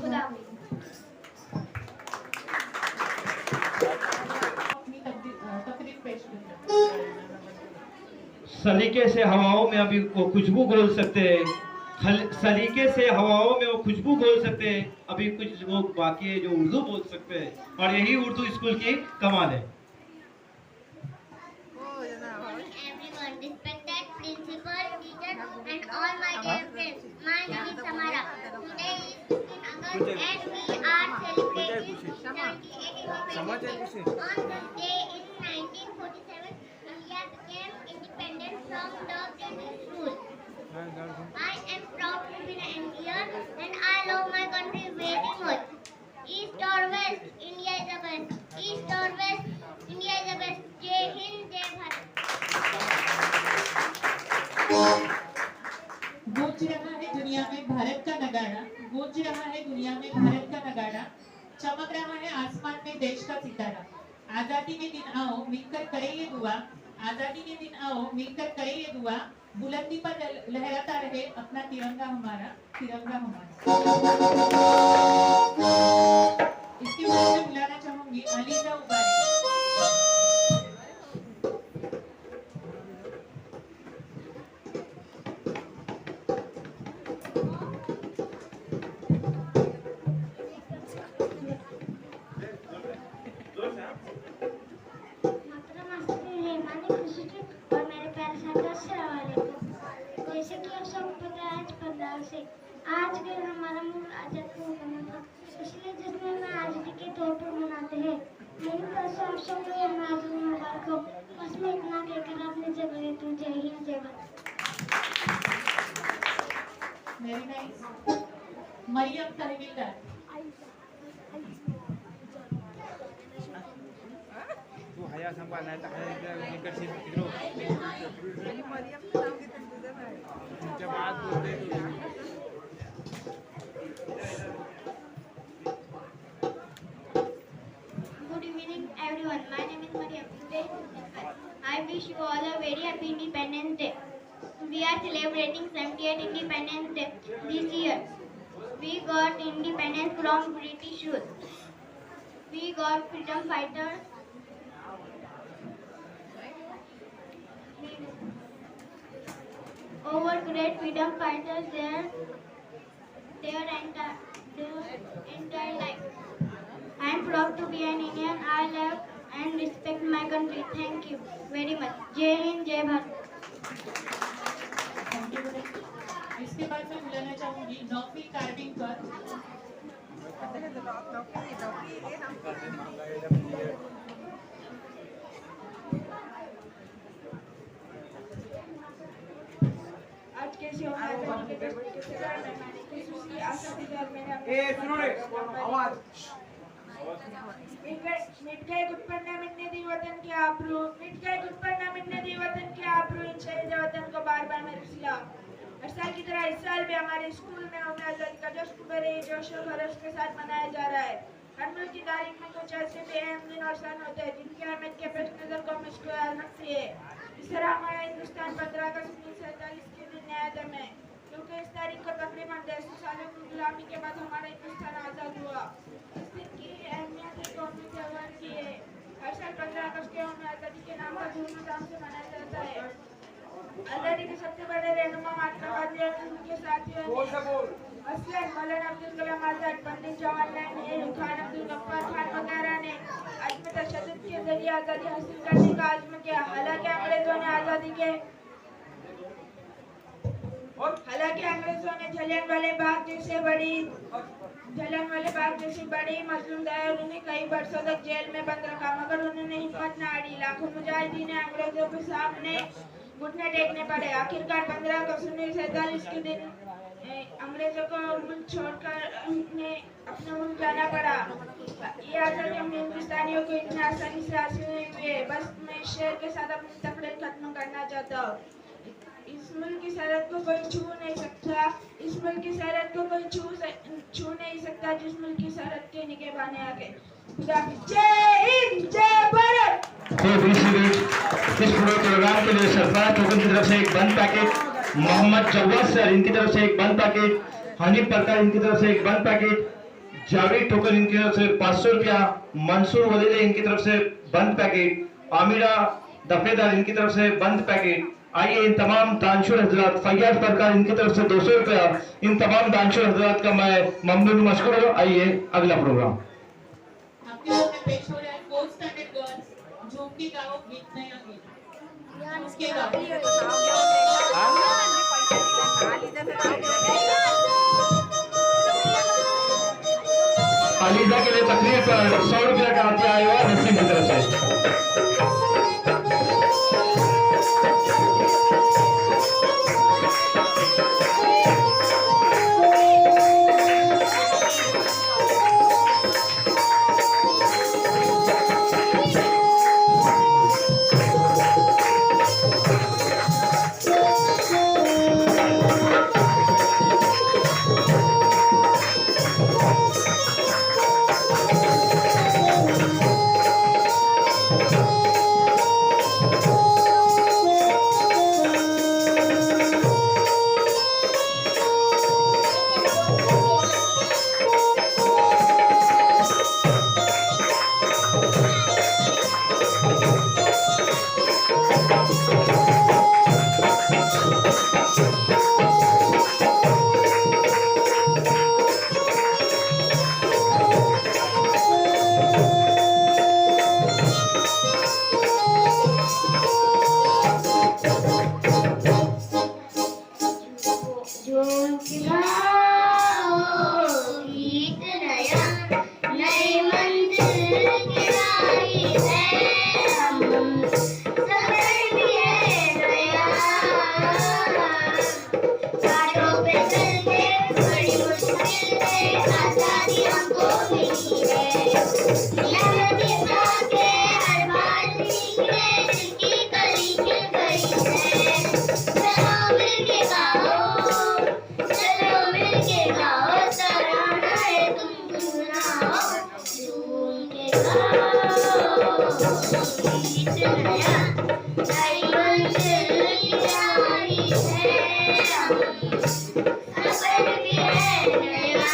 खुदा अपनी तकरीर पेश करें। सलीके से हवाओं में अभी वो खुशबू घोल सकते हैं, सलीके से हवाओं में वो खुशबू घोल सकते हैं। अभी कुछ लोग बाकी है जो उर्दू बोल सकते हैं, और यही उर्दू स्कूल की कमाल है। Everyone, respected principal, teachers, and all my dear friends. My name is Samara. Today is 15 August, and we are celebrating 78th independence. On this day in 1947, India became independent from the British rule. I am proud to be an Indian, and I love my country very much. East or West, India is the best. East or West, India is the best. Jai Hind, Jai Bharat. गूंज रहा है दुनिया में भारत का नगाड़ा, गूंज रहा है दुनिया में भारत का नगाड़ा, चमक रहा है आसमान में देश का सितारा। आजादी के दिन आओ मिलकर करें ये दुआ, आजादी के दिन आओ मिलकर करें ये दुआ, बुलंदी पर लहराता रहे अपना तिरंगा हमारा, तिरंगा हमारा। इसकी वजह से बुलाना चाहूंगी अलीजा उबारी। आज भी हमारा मुल्क आजाद नहीं बना था, इसलिए जिसमें हमें आजादी के तौर पर मनाते हैं। मेरी तरफ से आप सबको ये आजादी मुबारक हो। बस मैं इतना कहकर अपनी जगह लेती हूँ। जय हिंद, जय भारत। Very nice. मरियम तहवीलदार। तू हया संभालना है तो निकट से तिकरो जब बात बोलते Good evening, everyone. My name is Mariam. Today, I wish you all a very happy Independence Day. We are celebrating 78 Independence Day. This year, we got independence from British rule. We got freedom fighters. Over great freedom fighters their entire life. I am proud to be an Indian. I love and respect my country. Thank you very much. Jai Hind, Jai Bharat. Thank you. इसके बाद मैं बुलाना चाहूंगी नौफी कार्विंगकर। आज के show में आजादी के जश्न के सिलसिले में मैंने खुसूसी आसादीदार मैंने मिट गए गुटपन्ना मिटने दी वतन के आबरू, मिट गए गुटपन्ना मिटने दी वतन के आबरू, इन शहीद वतन को बार बार मैं रुसला। हर साल की तरह इस साल भी हमारे स्कूल में यौम आजादी का जश्न बड़े जोश और खरोश के साथ मनाया जा रहा है। हर मुल्क की तारीख में कुछ ऐसे भी अहम दिन और सन होते हैं जिनकी अहमियत के पेश नजर को मुश्किल रखती है। इस तरह हमारा हिंदुस्तान 15 अगस्त 1947 के दिन न्यायदम है, क्योंकि इस तारीख को तकरीबन 150 सालों की गुलामी के बाद हमारा हिंदुस्तान आज़ाद हुआ। इस दिन की अहमियत है कौमी त्योहार की है। हर साल 15 अगस्त के यौम आज़ादी के नाम पर धूमधाम से मनाया जाता है। आज़ादी के सबसे बड़े रहनुमा महात्मा गांधी और उनके साथियों असलन मौलाना अब्दुल कलाम आजाद, पंडित जवाहरलाल नेहरू, खान अब्दुल गफ्फार खान वगैरह ने अज़्म तशद्दुद के जरिए आज़ादी हासिल करने का अज़्म किया। हालांकि अंग्रेजों ने जलियांवाला बाग जैसी बड़ी मजलूम दायर उन्हें कई वर्षों तक जेल में बंद रखा, मगर उन्होंने हिम्मत न हारी। लाखों मुजाहिदीन ने अंग्रेजों के सामने घुटने टेकने पड़े। आखिरकार 15 अगस्त 1947 के दिन अंग्रेजों को मुल्क छोड़कर अपना मुल्क जाना पड़ा। ये आजादी हम हिंदुस्तानियों को इतनी आसानी से हासिल नहीं हुई है। बस मैं इस शेर के साथ अपनी तकरीर खत्म करना चाहता हूँ। इस मुल्क की सरहद को कोई छू नहीं सकता, इस मुल्क की सरहद को कोई छू नहीं सकता जिस मुल्क की सरहद के निगहबाने आगे। खुदा जय हिंद, जय भारत। तो इस पूरे प्रोग्राम के लिए सरफराज टोकन की तरफ से एक बंद पैकेट, मोहम्मद जवाद सर इनकी तरफ से एक बंद पैकेट, हनीफ परकार इनकी तरफ से एक बंद पैकेट, जावेद टोकन इनकी तरफ से 500 रुपया, मंसूर वलीदे इनकी तरफ से बंद पैकेट, आमिरा दफेदार इनकी तरफ से बंद पैकेट। आइए इन तमाम दानशूर हजरात, फैयाज परकार इनकी तरफ से 200 रुपया, इन तमाम दानशूर हजरात का मैं ममनून मशकूर हूँ। आइए अगला प्रोग्राम आपके सामने पेश हो रहा है 4th स्टैंडर्ड गर्ल्स झूमती गाओ गीत नया गीत। उसके बाद अलीजा के लिए तकरीर पर 100 रुपया का आते आया हुआ नसीम की तरफ से। चलो मिलके गाओ तराना है तुम सफर भी है नया।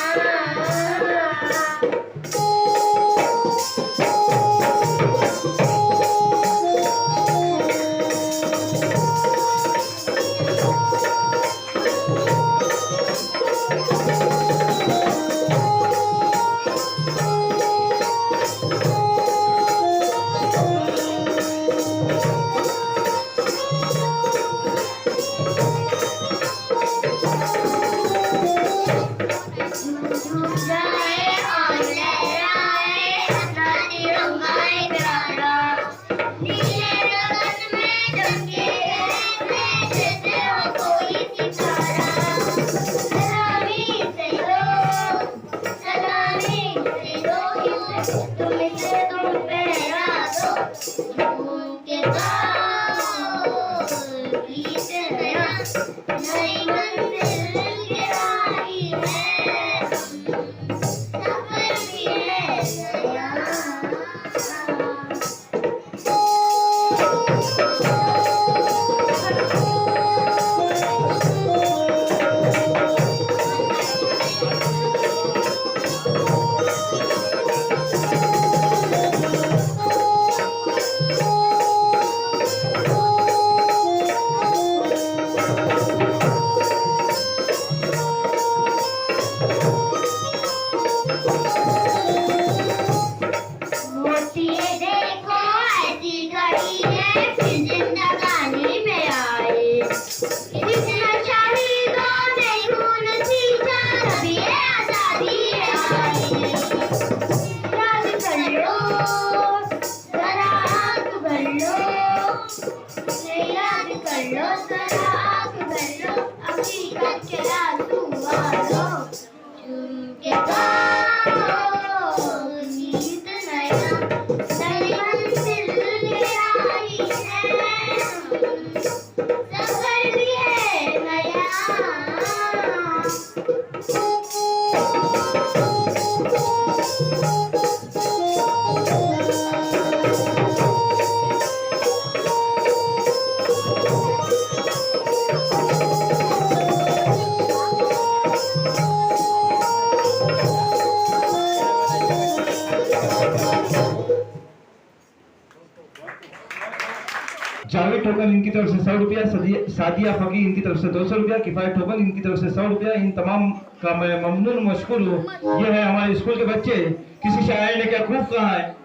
जावेद ठोकन इनकी तरफ से 100 रुपया, सादिया फकी इनकी तरफ से 200 रुपया, किफायत ठोकन इनकी तरफ से 100 रुपया। इन तमाम का मैं ममनून मशकूर हूँ। ये है हमारे स्कूल के बच्चे। किसी शायर ने क्या खूब कहा है,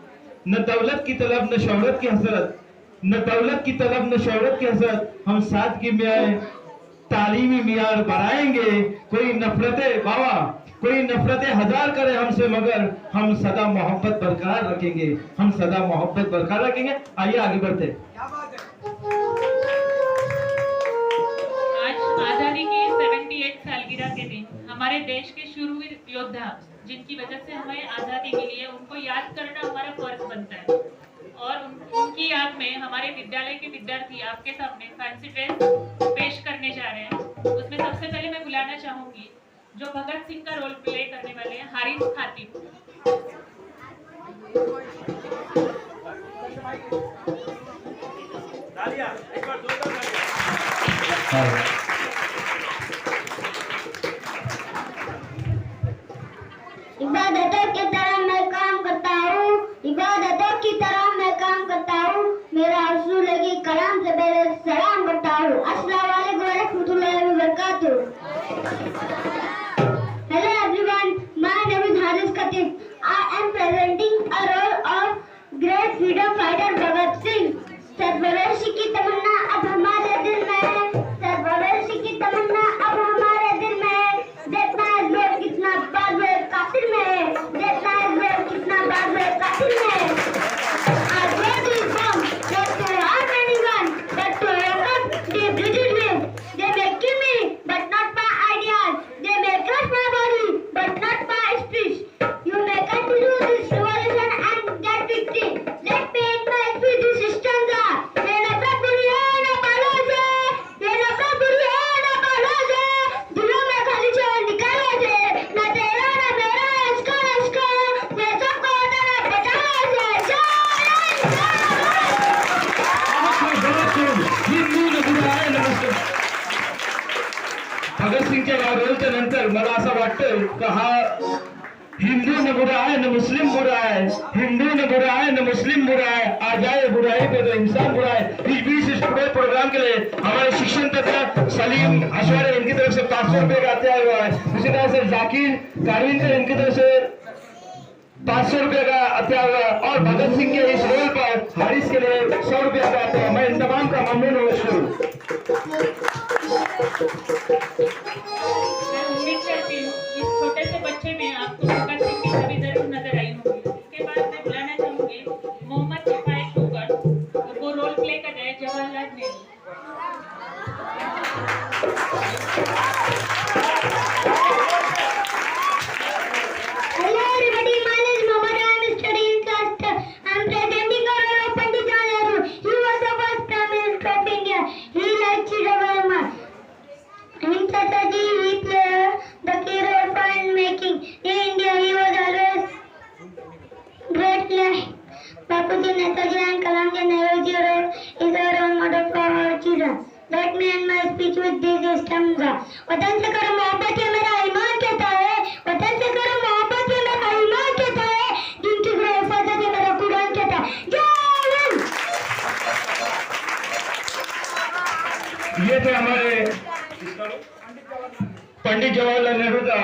न दौलत की तलब न शोहरत की हसरत, न दौलत की तलब न शोहरत की हसरत, हम सादगी में आए तालीमी मियार बढ़ाएंगे। कोई नफरतें बाबा, कोई नफरतें हजार करे हमसे, मगर हम सदा मोहब्बत बरकरार रखेंगे, हम सदा मोहब्बत बरकरार रखेंगे। आइए आगे बढ़ते। आज आजादी की 78 सालगिरह के दिन हमारे देश के शूरवीर योद्धा, जिनकी वजह से हमें आजादी मिली है, उनको याद करना हमारा फर्ज बनता है। और उनकी याद में हमारे विद्यालय के विद्यार्थी आपके सामने फैंसी ड्रेस पेश करने जा रहे हैं। उसमें सबसे पहले मैं बुलाना चाहूंगी जो भगत सिंह का रोल प्ले करने वाले हैं, हारिस खातिब। इबादतों की तरह मैं काम करता हूँ, इबादतों की तरह मैं काम करता हूँ, मेरा रसूल की कलाम से पहले सलाम करता हूँ। अस्सलाम वालेकुम व रहमतुल्लाहि व बरकातुहू। Hello everyone, my name is Haris Khatib. I am presenting a role of great freedom fighter Bhagat Singh. सरवरशी की तमन्ना अब हमारे दिल में है, सरवरशी की तमन्ना अब हमारे दिल में है। देखना है जोर कितना बाज़ कातिल में है, देखना है जोर कितना बाज़ कातिल में है। Our blood is warm, not to harm anyone, but to overcome the British will. They may kill me, but not my ideas. They may crush my body, but not my speech. You may continue this revolution and get victory. Let me end my speech this stanza. May nafrat buri भगतसिंगच्या रोलच्या नंतर मला असं वाटतं का हा हिंदू न बुरा है न मुस्लिम बुरा है, हिंदू न बुरा है न मुस्लिम बुरा है, आ जाए बुराई पे तो इंसान बुरा है। इस बीच इस पूरे प्रोग्राम के लिए हमारे शिक्षण तथा सलीम अशवारे इनकी तरफ से 500 रुपए का अत्याय हुआ है। उसी तरह से जाकिर कारविंकर इनकी तरफ से 500 रुपए का अत्याय हुआ है और भगत सिंह के इस रोल पर हारिस के लिए 100 रुपए का अत्याय। मैं इन तमाम का ममनून हूँ। मैं उम्मीद करती हूँ इस छोटे से बच्चे में आपको भगत सिंह की छवि जरूर नजर आई होगी। इसके बाद मैं बुलाना चाहूंगी मोहम्मद किफायत ठोकर, वो रोल प्ले कर रहे हैं Jawaharlal Nehru. Hello everybody, my name is Mohammed. I am studying class 10. I am presenting the role of Pandit Jawaharlal Nehru. He was the first Prime Minister of India. He liked Chira very much. In Tataji, he played the key role for in making India. He was always great like Bapuji, Netaji and Kalamji. Nehruji role is a role model for our children. Let me end my speech with this stanza. वतन से करो मोहब्बत ये मेरा ईमान कहता है, वतन से करो मोहब्बत ये मेरा ईमान कहता है, दिन की हिफाजत ये मेरा कुरान कहता है। जय हिंद। ये थे हमारे पंडित जवाहरलाल नेहरू का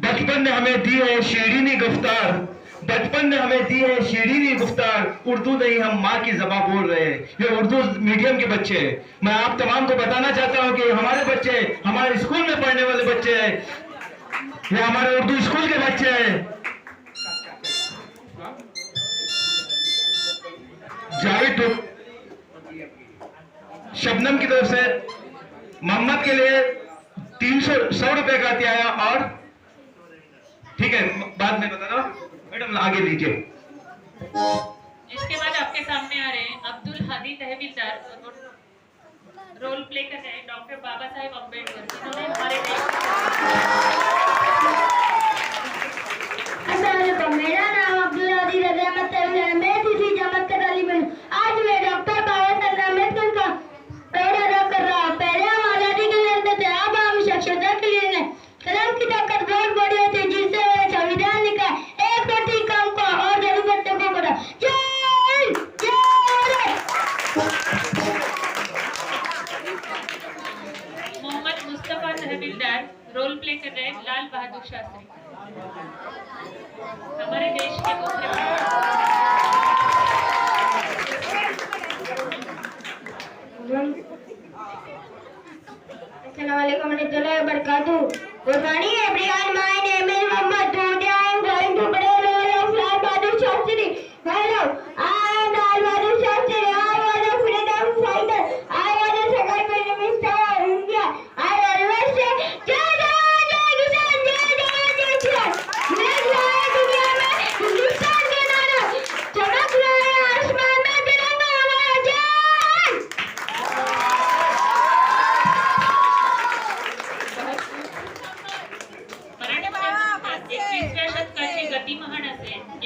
बचपन ने हमें दी है शीरीनी गुफ्तार, बचपन ने हमें दी है शीरीनी गुफ्तार, उर्दू नहीं हम माँ की ज़बान बोल रहे हैं। ये उर्दू मीडियम के बच्चे हैं। मैं आप तमाम को बताना चाहता हूँ कि हमारे बच्चे हमारे स्कूल में पढ़ने वाले बच्चे हैं, ये हमारे उर्दू स्कूल के बच्चे हैं। जावेद शबनम की तरफ से मोहम्मद के लिए 100 रुपए का अत्याया और ठीक है बाद में बताना मैडम आगे लीजिए। इसके बाद आपके सामने आ रहे हैं अब्दुल हादी तहवीलदार, रोल प्ले कर रहे हैं डॉक्टर बाबा साहेब अम्बेडकर, जिन्होंने हमारे अस्सलामुअलैकुम, मेरा नाम अब्दुल हादी रहमत है। मैं तीसरी जमात का तालिब हूँ। आज मैं डॉक्टर बाबा साहेब अम्बेडकर का रोल अदा कर रहा हूँ। पहले हम आजादी के लिए लड़ते थे, अब हम साक्षरता के लिए हैं। कलम की ताकत बहुत बड़ी होती है, जिससे संविधान लिखा है, एक व्यक्ति काम को और जरूरतों को करो। जय मोहम्मद मुस्तफा तहवीलदार, रोल प्ले कर रहे हैं लाल बहादुर शास्त्री, हमारे देश के दूसरे Assalamualaikum warahmatullahi wabarakatuh. Good morning everyone. My name is Mohammed. Today I am going to play the role of Lal Bahadur Shastri. Hello, I am Lal Bahadur Shastri. I was a freedom fighter. I was a second Prime Minister of India. I always say Jai Jawan, Jai Kisan, Jai Jawan, Jai Kisan. मैं लाया दुनिया में हिंदुस्तान के नारा, चमक रहा है आसमान में तिरंगा हमारा। जय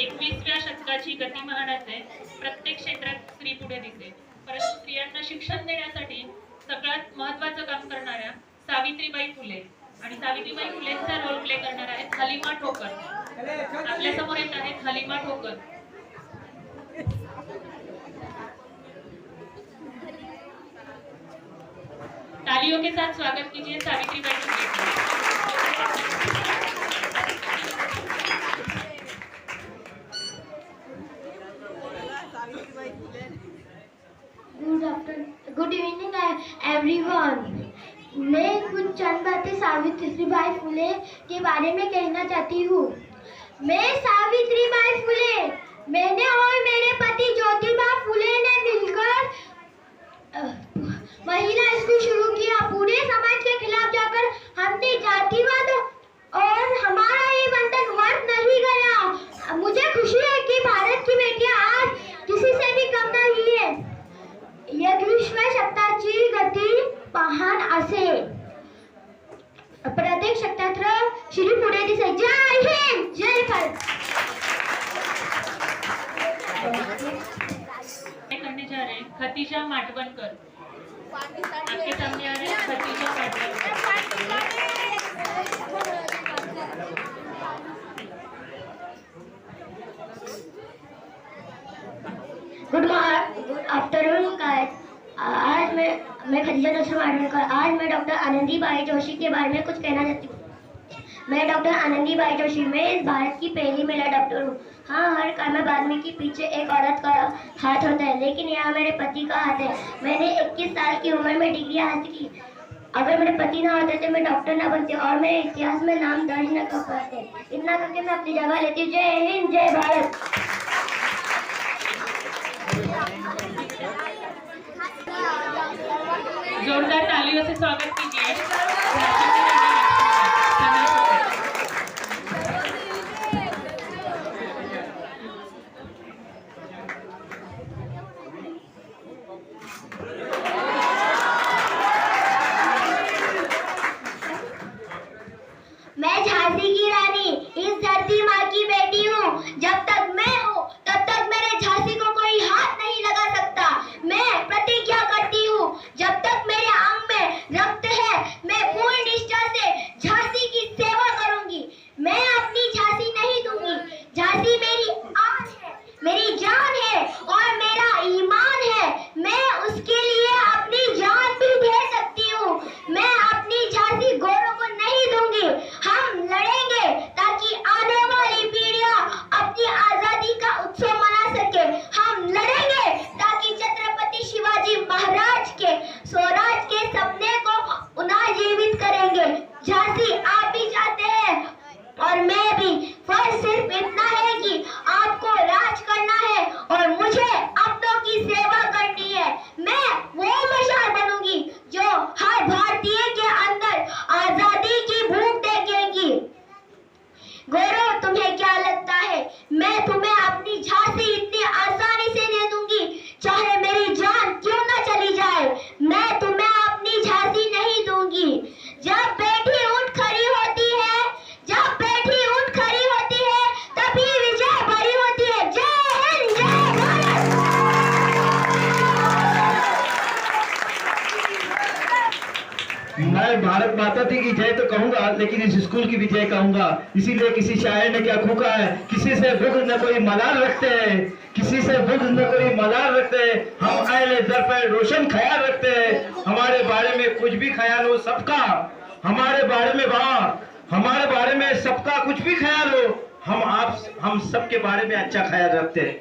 एकविसव्या शतकाची गतिमहान असेल, प्रत्येक क्षेत्रात स्त्री पुढे दिसते, परंतु स्त्रियांना शिक्षण देण्यासाठी सगळ्यात महत्त्वाचं काम करणाऱ्या सावित्रीबाई फुले आणि सावित्रीबाई फुलेंचा रोल प्ले करणार आहेत हलीमा ठोकर। आपल्या समोर येत आहेत हलीमा ठोकर। तालियों के साथ स्वागत कीजिए सावित्रीबाई फुले का। Good evening everyone. मैं कुछ चंद बातें सावित्रीबाई फुले के बारे में कहना चाहती हूँ। मैं सावित्रीबाई फुले, मैंने और मेरे पति ज्योतिबा फुले ने मिलकर महिला स्कूल शुरू किया। पूरे समाज के खिलाफ जाकर हमने जातिवाद और हमारा ये बंधन वर्त नहीं गया। मुझे खुशी है कि भारत की बेटियां आज किसी से भी कम नहीं है। 21व्या शतकाची गती महान असेल, प्रत्येक क्षेत्र श्री पुढे दिसेल। जय हिंद, जय भारत। करने जा रहे हैं खतीजा माटवनकर। आपके सामने आ रहे हैं भतीजा पाटिल। Good afternoon guys. आज मैं खदीजा जोशी माडलकर। आज मैं डॉक्टर आनंदीबाई जोशी के बारे में कुछ कहना चाहती हूँ। मैं डॉक्टर आनंदीबाई जोशी, मैं इस भारत की पहली महिला डॉक्टर हूँ। हाँ, हर कामयाब आदमी के पीछे एक औरत का हाथ होता है, लेकिन यहाँ मेरे पति का हाथ है। मैंने 21 साल की उम्र में डिग्री हासिल की। अगर मेरे पति ना होते तो मैं डॉक्टर ना बनती और मेरे इतिहास में नाम दर्ज न कर पाते। इतना करके मैं अपनी जगह लेती हूँ। जय हिंद, जय भारत। जोरदार तालियों से स्वागत कीजिए। मैं झांसी की रानी, इस धरती माँ की बेटी हूँ। जब तक मैं हूँ तब तक मेरे झांसी को कोई हाथ नहीं लगा सकता। मैं प्रतिज्ञा करती हूँ, जब तक मेरे अंग में रक्त है मैं पूर्ण निष्ठा से झांसी की सेवा करूंगी। मैं अपनी झांसी नहीं दूंगी। झांसी मेरी आन है, मेरी जान है और मेरा ईमान है। मैं उसके लिए अपनी जान भी दे सकती हूँ। मैं अपनी झांसी गोरों को नहीं दूंगी। हम लड़ेंगे ताकि आने वाली पीढ़ियां अपनी आजादी का उत्सव मना सके। हम लड़ेंगे ताकि छत्रपति शिवाजी महाराज के स्वराज के सपने को पुनर्जीवित करेंगे। झांसी आप भी चाहते हैं और मैं भी। फर्ज सिर्फ इतना है कि आपको राज करना है और मुझे अपनों की सेवा करनी है। मैं वो मशाल बनूंगी जो हर भारतीय के अंदर आजादी की भूख देखेगी। गौरव, तुम्हें क्या लगता है मैं तुम्हें अपनी झांसी इतनी आसानी से दे दूंगी? चाहे मेरी जान क्यों ना चली जाए, मैं तुम्हें अपनी झांसी नहीं दूंगी। जब बेटी उठ खड़ी होती है, जब बेटी उठ खड़ी होती है तभी विजय बड़ी होती है। जय हिंद, जय भारत। मैं भारत माता की जय तो कहूंगा, लेकिन इस स्कूल की भी जय कहूंगा। इसीलिए किसी शायर ने क्या फूका है, किसी से बुग़्ज़ न कोई मलाल रखते हैं, किसी से बुग़्ज़ न कोई मलाल रखते हैं। हम अहले दर पर रोशन ख्याल रखते हैं। हमारे बारे में कुछ भी ख्याल हो सबका, हमारे बारे में सबका कुछ भी ख्याल हो, हम सबके बारे में अच्छा ख्याल रखते हैं।